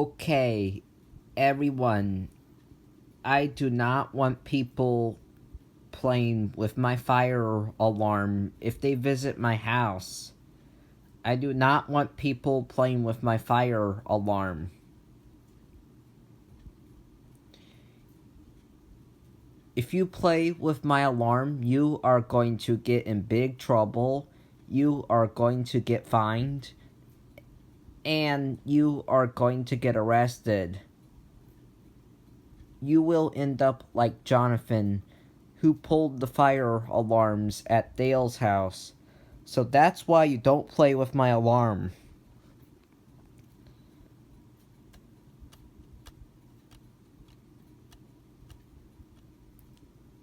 Okay, everyone, I do not want people playing with my fire alarm if they visit my house. I do not want people playing with my fire alarm. If you play with my alarm, you are going to get in big trouble. You are going to get fined. And you are going to get arrested. You will end up like Jonathan, who pulled the fire alarms at Dale's house. So that's why you don't play with my alarm.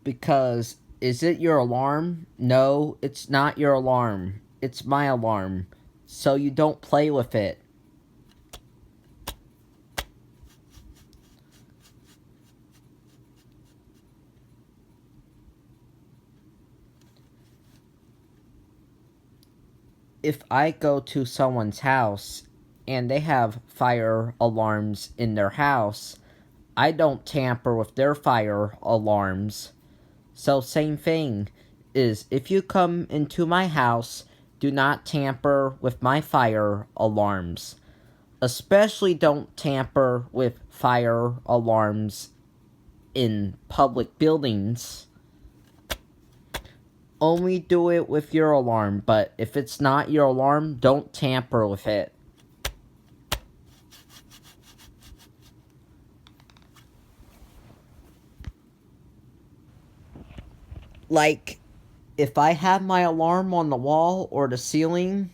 Because, is it your alarm? No, it's not your alarm. It's my alarm. So you don't play with it. If I go to someone's house and they have fire alarms in their house, I don't tamper with their fire alarms. So same thing is, if you come into my house, do not tamper with my fire alarms. Especially don't tamper with fire alarms in public buildings. Only do it with your alarm, but if it's not your alarm, don't tamper with it. Like, if I have my alarm on the wall or the ceiling,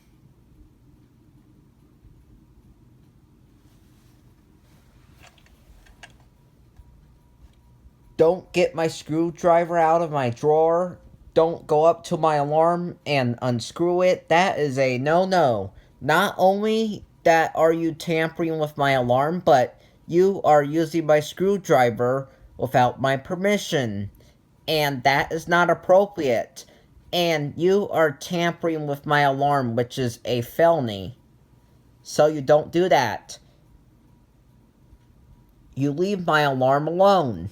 don't get my screwdriver out of my drawer. Don't go up to my alarm and unscrew it. That is a no-no. Not only that are you tampering with my alarm, but you are using my screwdriver without my permission. And that is not appropriate. And you are tampering with my alarm, which is a felony. So you don't do that. You leave my alarm alone.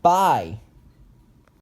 Bye.